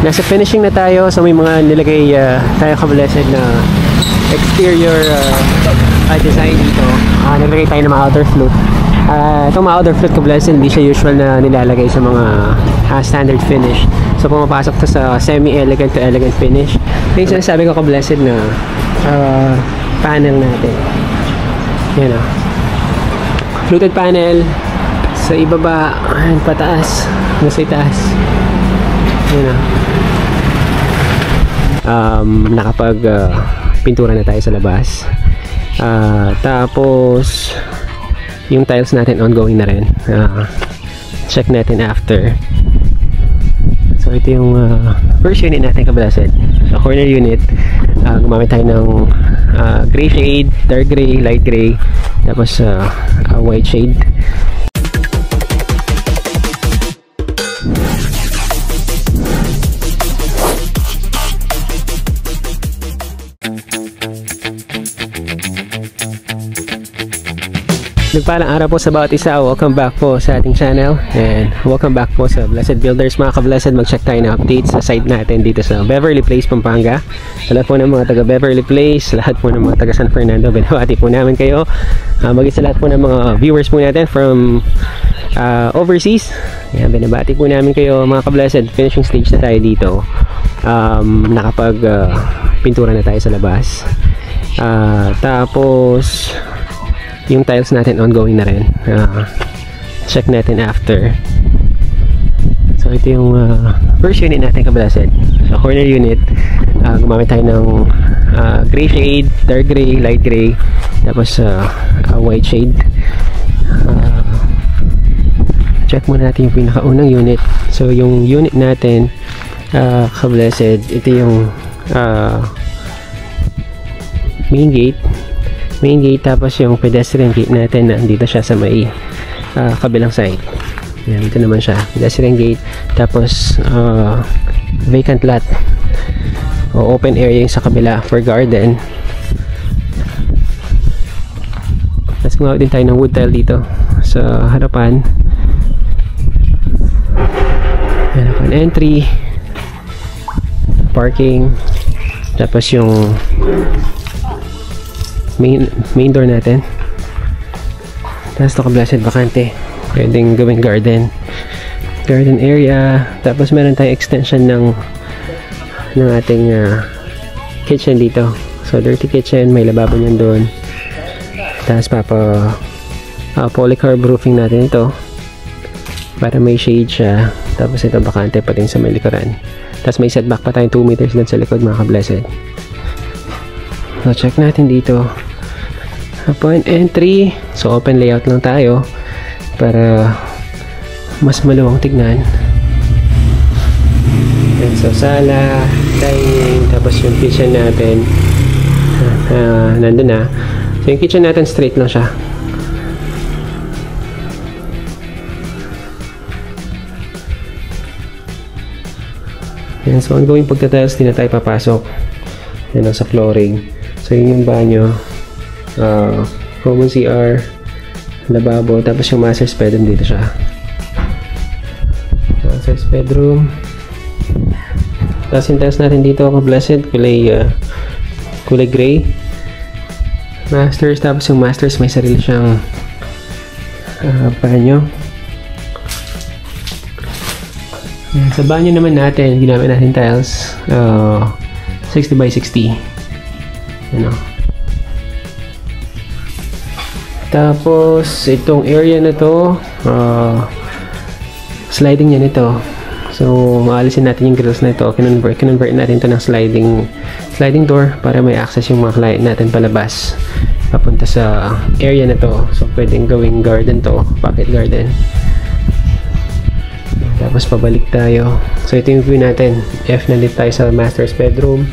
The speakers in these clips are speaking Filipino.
Nasa finishing na tayo. So may mga nilagay tayo ka-blessed na exterior design dito. Nilagay tayo ng mga outer flute. Itong mga outer flute ka-blessed, hindi siya usual na nilalagay sa mga standard finish. So pumapasok to sa semi-elegant to elegant finish. Yung sinasabi ko ka-blessed na panel natin. Yan o. Fluted panel sa ibaba, pataas, nasa itaas. Yan o. Nakapag pintura na tayo sa labas. Tapos yung tiles natin ongoing na rin. Check natin after. So ito yung first unit natin ka-blessed. So corner unit, gumamit tayo ng gray shade, dark gray, light gray, tapos white shade. Nagpalang araw po sa bawat isa. Welcome back po sa ating channel and welcome back po sa Blessed Builders. Mga ka-blessed, mag-check tayo ng updates sa site natin dito sa Beverly Place, Pampanga. Sa lahat po ng mga taga Beverly Place, sa lahat po ng mga taga San Fernando, binabati po namin kayo. Maging sa lahat po ng mga viewers po natin from overseas, yan, binabati po namin kayo mga ka-blessed. Finishing stage na tayo dito. Nakapag pintura na tayo sa labas. Tapos yung tiles natin ongoing na rin. Check natin after. So ito yung first unit natin ka-blessed. So corner unit, gumamit tayo ng gray shade, dark gray, light gray, tapos white shade. Check muna natin yung pinakaunang unit. So yung unit natin ka-blessed, ito yung main gate, tapos yung pedestrian gate natin na dito siya sa may kabilang side. Yan, dito naman siya, pedestrian gate, tapos vacant lot o open area yung sa kabila for garden. Tapos gumamit din tayo ng wood tile dito sa harapan entry, parking, tapos yung main door natin. Tapos ito ka-blessed, bakante, pwedeng gawing garden area. Tapos meron tayong extension ng ating kitchen dito. So dirty kitchen, may lababo niyan doon. Tapos polycarb roofing natin ito para may shade siya. Tapos ito bakante pati sa may likuran. Tapos may setback pa tayong 2 meters doon sa likod mga ka-blessed. So check natin dito. Point entry. So open layout lang tayo para mas maluwang tignan. And so sala, dining, tapos yung kitchen natin nandun na. So yung kitchen natin straight lang siya. And so ongoing pagtatiles, din na tayo papasok. Yan sa flooring. So yun yung banyo, common CR, lababo, tapos yung master's bedroom dito siya. Master's bedroom. Tapos yung tiles natin dito ka-blessed, kulay gray. Masters, tapos yung masters may sarili siyang banyo. Sa banyo naman natin, ginamit natin tiles 60 by 60. Ano. Tapos itong area na to, sliding yan ito. So maalisin natin yung grills na ito. Kinonvert natin to ng sliding door para may access yung mga client natin palabas papunta sa area na to. So pwedeng gawing garden to, pocket garden. Tapos pabalik tayo. So ito yung view natin. F na dito tayo sa master's bedroom.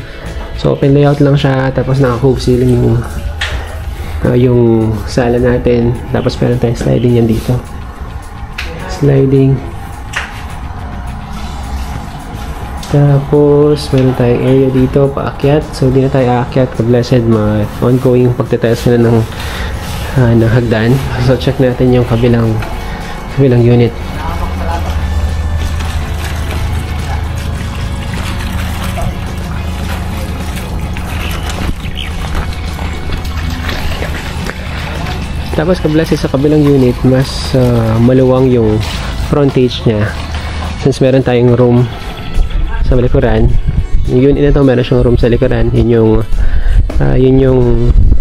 So open layout lang siya. Tapos naka-cove ceiling yung sala natin. Tapos meron tayong sliding yan dito. Sliding. Tapos meron tayong area dito paakyat. So hindi na tayo aakyat ka-blessed. Ongoing pagtatiles na ng hagdan. So check natin yung kabilang unit. Tapos ka-blessed sa kabilang unit, mas maluwang yung frontage niya. Since meron tayong room sa likuran, yung unit na to meron siyang room sa likuran. Yun yung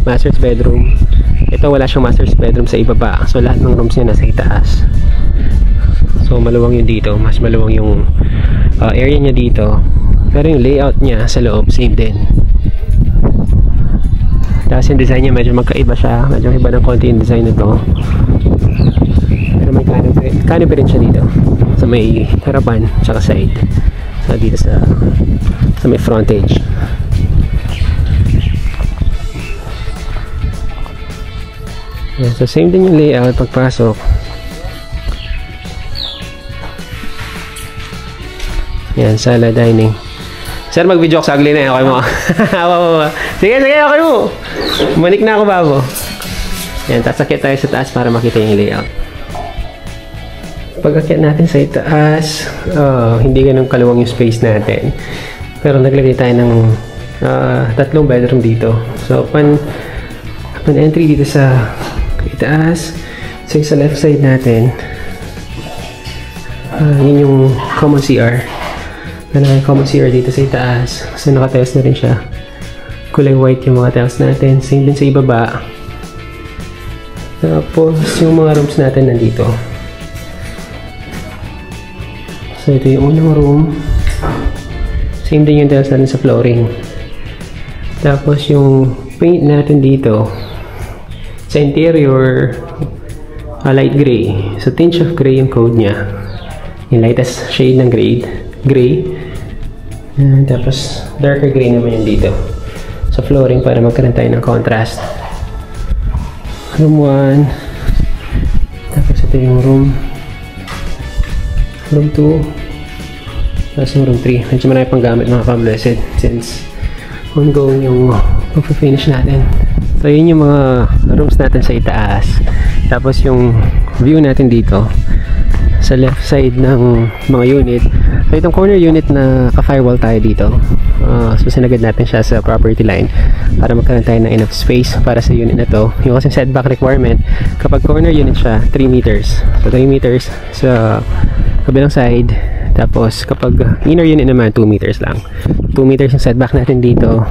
master's bedroom. Ito wala siyang master's bedroom sa ibaba. So lahat ng rooms niya nasa itaas. So maluwang yun dito. Mas maluwang yung area niya dito. Pero yung layout niya sa loob same din. Tapos yung design niya medyo magkaiba siya. Medyo iba ng konti yung design na to. Pero may canopy rin siya dito. Sa may harapan tsaka side. So dito sa may frontage. So same din yung layout pagpasok. Yan, sala dining. Sir, mag-video ako sa ugly na. Okay mo? Sige, okay mo. Manik na ako, babo. Yan, tasakit tayo sa taas para makita yung layout. Pag-akit natin sa itaas, hindi ganun kaluwang yung space natin. Pero naglagay tayo ng 3 bedroom dito. So, upon entry dito sa itaas, so sa left side natin, yun yung common CR. Common CR dito sa itaas. So naka-tiles na rin siya. Kulay white yung mga tiles natin. Same din sa ibaba. Tapos yung mga rooms natin nandito. So ito yung unang room. Same din yung tiles natin sa flooring. Tapos yung paint natin dito sa interior, light gray. So tinge of gray yung code niya. Yung lightest shade ng gray. Tapos darker gray naman yun dito sa flooring para magkaroon tayo ng contrast. Room 1. Tapos ito yung room 2. Tapos yung room 3. Medyo marami pang gamit mga ka-blessed since ongoing yung pag-finish natin. So yun yung mga rooms natin sa itaas. Tapos yung view natin dito sa left side ng mga unit. So itong corner unit na ka-firewall tayo dito. So sinagad natin siya sa property line para magkaroon tayo ng enough space para sa unit na to. Yung kasi setback requirement, kapag corner unit siya, 3 meters. So 3 meters sa kabilang side. Tapos kapag inner unit naman, 2 meters lang. 2 meters yung setback natin dito.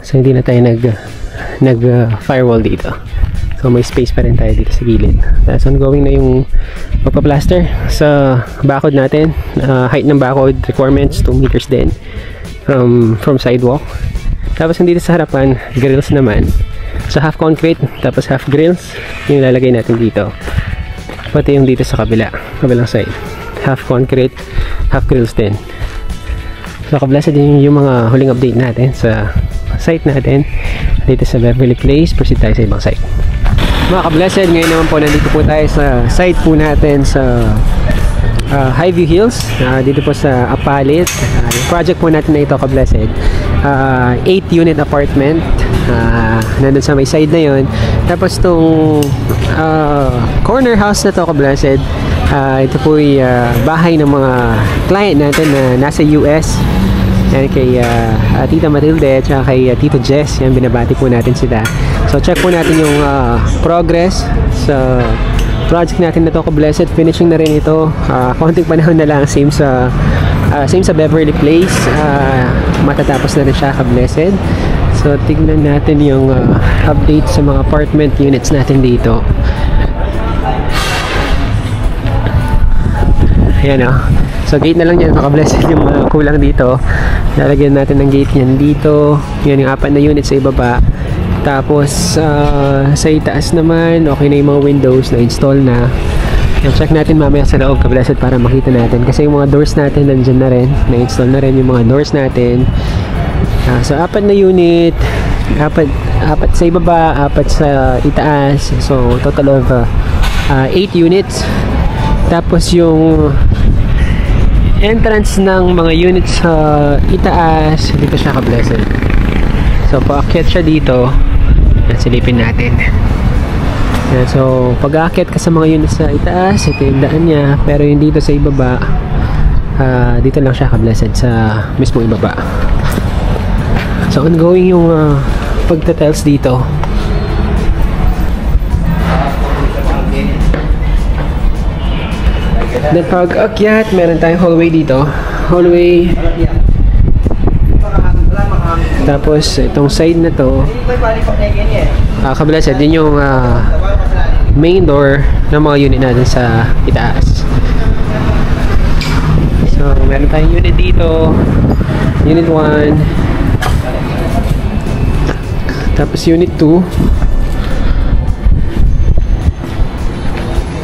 So hindi na tayo nag firewall dito. So may space pa rin tayo dito sa gilid. Tapos ongoing na yung magpa-plaster sa bakod natin. Height ng bakod requirements 2 meters din from sidewalk. Tapos dito sa harapan, grills naman. So half concrete, tapos half grills yung lalagay natin dito. Pati yung dito sa kabilang side. Half concrete, half grills din. So ka-blessed din yung mga huling update natin sa site natin dito sa Beverly Place. Proceed tayo sa ibang site. Mga ka-blessed, ngayon naman po nandito po tayo sa site po natin sa Highview Hills, dito po sa Apalit. Yung project po natin na ito ka-blessed, 8 unit apartment, nandun sa may side na yun. Tapos itong corner house na to ka-blessed, ito po ay bahay ng mga client natin na nasa US. Yan kay Tita Matilde at kay Tito Jess. Yan, binabati po natin sila. So check po natin yung progress sa project natin na to ka-blessed. Finishing na rin ito. Konting panahon na lang. Same sa Beverly Place. Matatapos na rin siya ka-blessed. So tignan natin yung update sa mga apartment units natin dito. Ayan o. So gate na lang yan maka-blessed yung kulang dito. Lalagyan natin ng gate yan dito. Yan yung 4 na unit sa ibaba. Tapos sa itaas naman okay na yung mga windows na install na. Check natin mamaya sa loob ka-blessed para makita natin. Kasi yung mga doors natin nandyan na rin. Na-install na rin yung mga doors natin. So 4 na unit. 4 sa ibaba, 4 sa itaas. So total of 8 units. Tapos yung entrance ng mga units sa itaas, dito siya ka-blessed. So paakyat siya dito. Yan, silipin natin. Yan, so pag-aakyat ka sa mga units sa itaas, ito yung daan niya. Pero yung dito sa ibaba, dito lang siya ka-blessed sa mismo ibaba. So ongoing yung pagta-tiles dito. Then pag akyat, meron tayong hallway dito. Hallway. Tapos itong side na to, kablessed, din yung main door ng mga unit natin sa itaas. So meron tayong unit dito, unit 1, tapos unit 2,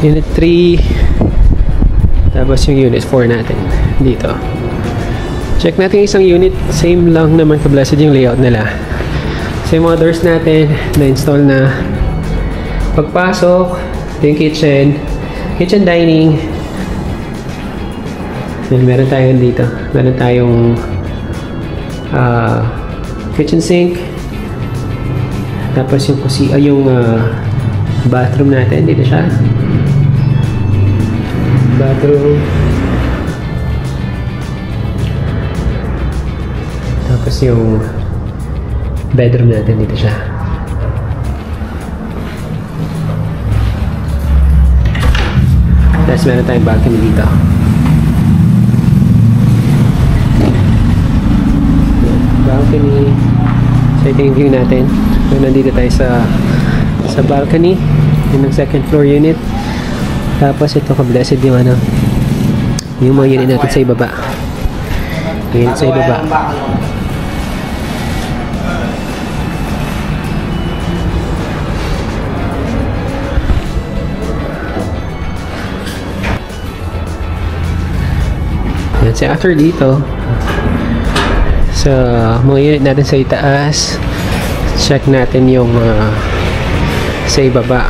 unit 3, tapos yung unit 4 natin dito. Check natin yung isang unit, same lang naman kablessed yung layout nila. So yung mga doors natin na-install na. Pagpasok, ito yung kitchen dining. Then, meron tayong dito, meron tayong kitchen sink. Tapos yung bathroom natin, dito siya. Bathroom. Tapos yung bedroom natin, dito siya. Tapos meron tayong balcony dito. Balcony. So ito yung view natin. So nandito tayo sa balcony. Yun ang second floor unit. Tapos ito ka-blessed yung yung mga unit natin sa ibaba. Unit sa ibaba. Yan, so after dito, sa mga unit natin sa itaas, check natin yung sa ibaba.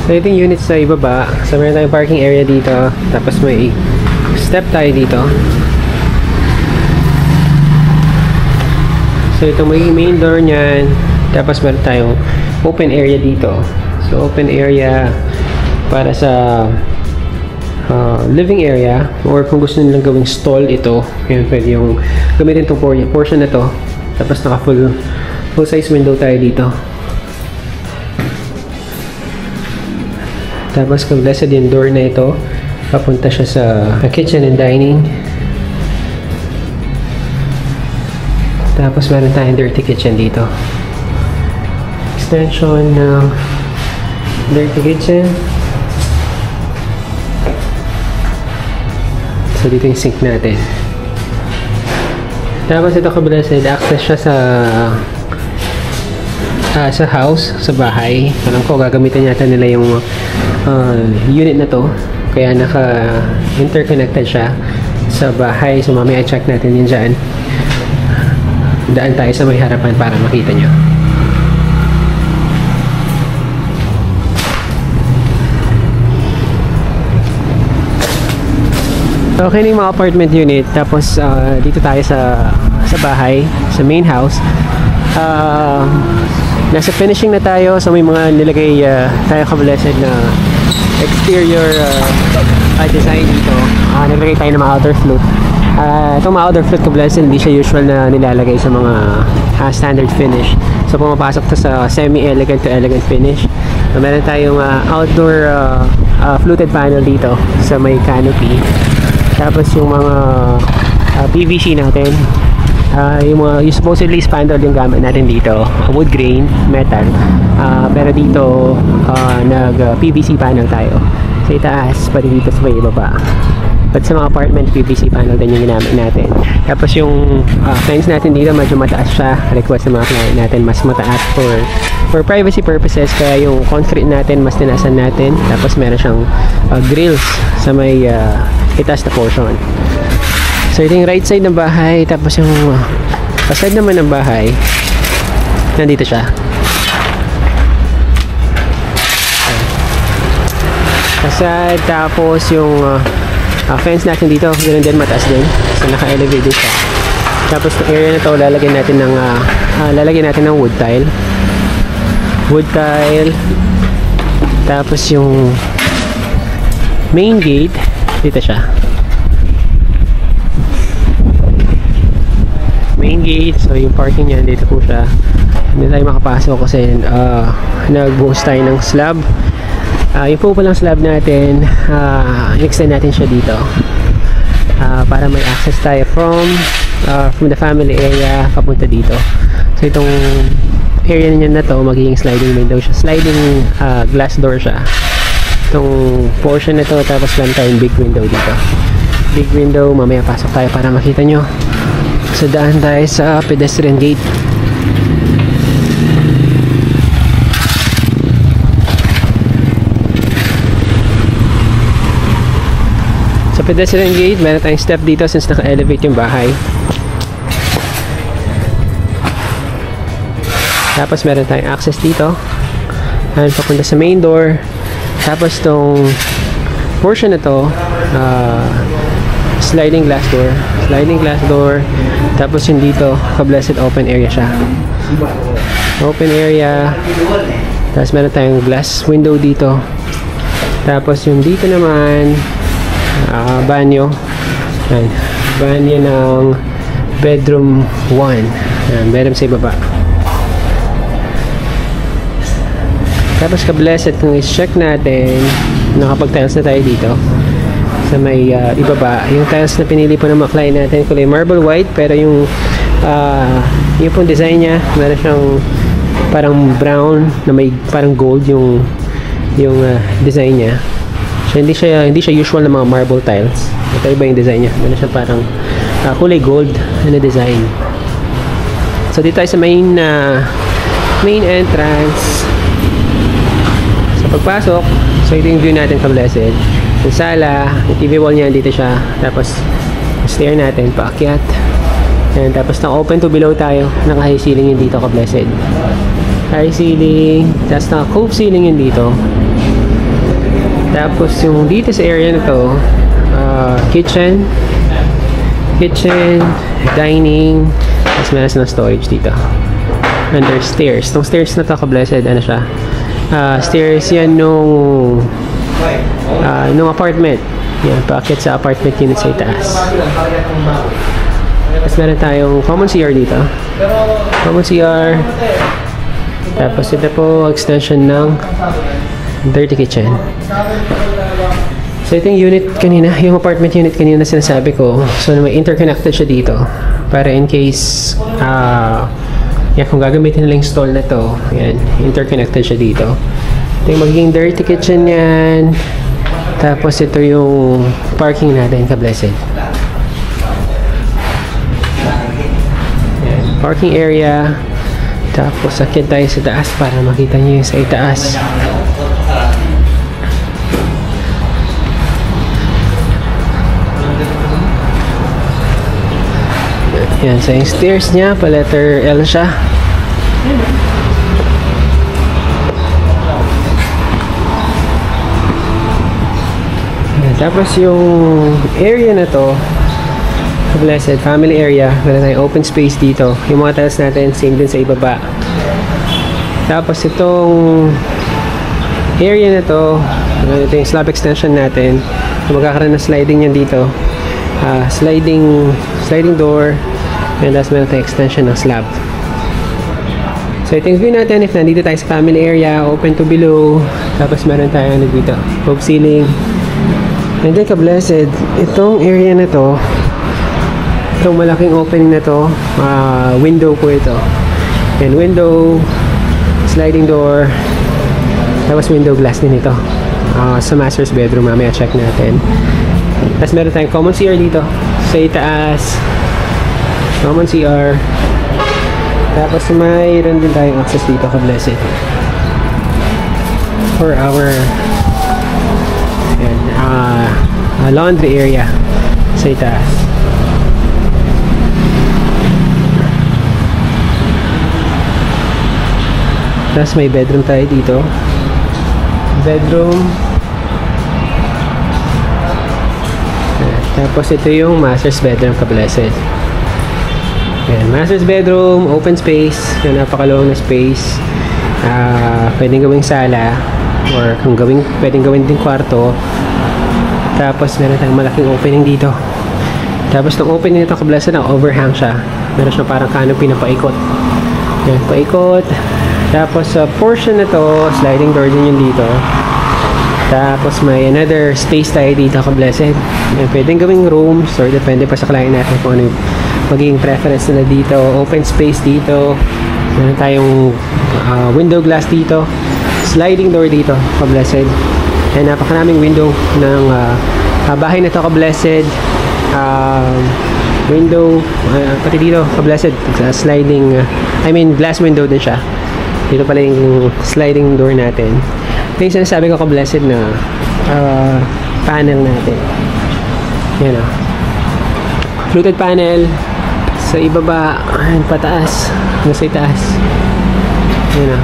So ito yung unit sa ibaba. So meron tayong parking area dito. Tapos may step tayo dito. So ito may main door nyan. Tapos meron tayong open area dito. So open area para sa living area. Or kung gusto nilang gawing stall ito, yun, pwede yung gamitin itong portion na to. Tapos naka full size window tayo dito. Tapos kung blessed yung door na ito, papunta siya sa kitchen and dining. Tapos meron tayong dirty kitchen dito. Extension ng dirty kitchen. So dito yung sink natin. Tapos ito ka-blessed, access siya sa house, sa bahay. Alam ko gagamitin yata nila yung unit na to, kaya naka-interconnected siya sa bahay. So mamaya check natin yun dyan. Daan tayo sa may harapan para makita nyo. Okay na yung mga apartment unit. Tapos dito tayo sa bahay, sa main house. Nasa finishing na tayo. So may mga nilagay tayo ka-blessed na exterior design dito. Nilagay tayo ng mga outer flute. Itong mga outer flute ka-blessed, hindi siya usual na nilalagay sa mga standard finish. So pumapasok to sa semi-elegant to elegant finish. So, meron tayong outdoor fluted panel dito sa may canopy. Tapos yung mga PVC natin, yung supposedly spandrel yung gamit natin dito, wood grain, metal, pero dito nag PVC panel tayo sa itaas, pati dito sa may ibaba. But sa mga apartment, PVC panel din yung ginamit natin. Tapos yung fence natin dito medyo mataas siya. Request ng mga client natin mas mataas for privacy purposes, kaya yung concrete natin mas tinasan natin. Tapos meron siyang grills sa may itaas na portion. So ito yung right side ng bahay. Tapos yung side naman ng bahay, nandito siya. Side, tapos yung fence natin dito, ganoon din, mataas din. So naka-elevated siya. Tapos yung area na to, lalagyan natin ng wood tile. Tapos yung main gate, dito siya. Main gate, so yung parking niya, dito po siya. Hindi tayo makapasok kasi nagbuhos tayo ng slab. Yung po palang slab natin, in-extend natin siya dito. Para may access tayo from the family area papunta dito. So itong area niya na to, magiging sliding window siya. Sliding glass door siya. Itong portion na to, tapos lang tayong big window dito. Big window, mamaya pasok tayo para makita nyo. So daan tayo sa pedestrian gate. Sa pedestrian gate, meron tayong step dito since naka-elevate yung bahay. Tapos meron tayong access dito. Ayan, papunta sa main door. Tapos tong portion na to, sliding glass door. Sliding glass door. Tapos yung dito, ka-blessed open area siya. Open area. Tapos meron tayong glass window dito. Tapos yung dito naman, banyo. Ayan. Banyo ng bedroom 1. Ayan, bedroom sa ibaba. Tapos ka-blessed, kung i-check natin, nakapag-tiles na tayo dito sa may ibaba. Yung tiles na pinili po ng mga client natin, kulay marble white, pero yung pong design niya, meron siyang parang brown na may parang gold yung design niya. So hindi siya usual na mga marble tiles. Ito iba yung design niya. Meron siya parang kulay gold na design. So dito tayo sa main entrance. Sa pagpasok, so ito yung view natin ka-blessed. Yung sala, yung TV wall niya, dito siya. Tapos stair natin, paakyat. And tapos naka-open to below tayo. Naka-high ceiling yun dito ka-blessed. High ceiling, tapos naka-cove ceiling yun dito. Tapos yung dito sa area na to, kitchen, dining, tapos meron ng storage dito. Under stairs. Itong stairs na to ka-blessed, ano siya? Stairs yan nung apartment. Yan, paakyat sa apartment unit sa itaas. Tapos meron tayong common CR dito. Common CR. Tapos ito po, extension ng dirty kitchen. So ito yung unit kanina, yung apartment unit kanina na sinasabi ko. So may interconnected siya dito para in case yan, kung gagamitin nila yung stall na to, yan, interconnected siya dito. Ito yung magiging dirty kitchen yan. Tapos ito yung parking natin, ka-blessed. Yan, parking area. Tapos sakit tayo sa taas para makita nyo yung sa itaas. Yan, sa yung stairs niya, pa letter L siya. Yan, tapos yung area na to, blessed family area, meron tayong open space dito. Yung mga tiles natin, same din sa ibaba. Tapos itong area na to, ito yung slab extension natin. Magkakaroon ng sliding yan dito. Sliding door. And that's meron tayong extension ng slab. So ito yung view natin if nandito tayo sa family area, open to below. Tapos meron tayong dito, cove ceiling. And then ka-blessed, itong area na to, itong malaking opening na to, window po ito. And window, sliding door, tapos window glass din ito. Sa master's bedroom, mamaya check natin. Tapos meron tayong common CR dito sa itaas. Common CR. Tapos mayroon din tayong access dito ka-blessed for our laundry area sa itaas. Tapos may bedroom tayo dito. Bedroom. Tapos ito yung master's bedroom ka-blessed. Yan, master's bedroom, open space, yung napakaluwang na space. Pwedeng gawing sala or kung pwedeng gawin din kwarto. Tapos meron tayong malaking opening dito. Tapos ng opening nito ka-blessed na overhang siya. Meron siya parang canopy na paikot. Yan, paikot. Tapos sa portion na to, sliding door din yung dito. Tapos may another space tayo dito ka-blessed. Yan, pwedeng gawing rooms or depende pa sa client natin kung ano yung magiging preference nila dito. Open space dito. Meron tayong window glass dito. Sliding door dito ka-blessed. And napakaraming window ng bahay na to ka-blessed. Window pati dito ka-blessed sliding glass window din siya. Dito pala yung sliding door natin. Ito yung sinasabi ko ka-blessed na panel natin. Yan o, fluted panel sa ibaba, pataas nasa itaas. Yan o.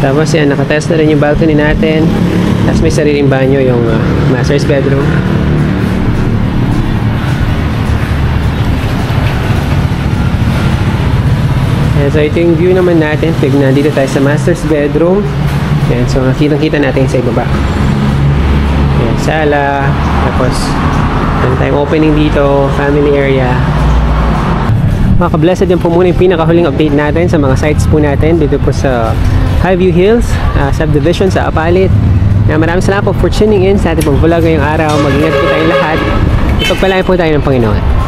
Tapos yan, nakatest na rin yung balcony natin. Tapos may sariling banyo yung master's bedroom. And so ito yung view naman natin. Tignan dito tayo sa master's bedroom. Yan, so nakitang-kita natin sa ibaba. Yan, sala. Tapos meron tayong opening dito, family area. Mga ka-blessed, yan po muna yung pinakahuling update natin sa mga sites po natin dito po sa Highview Hills subdivision sa Apalit. Maraming salamat po for tuning in sa ating pong vlog ngayong araw. Mag-ingat po tayong lahat. Ipagpalain po tayo ng Panginoon.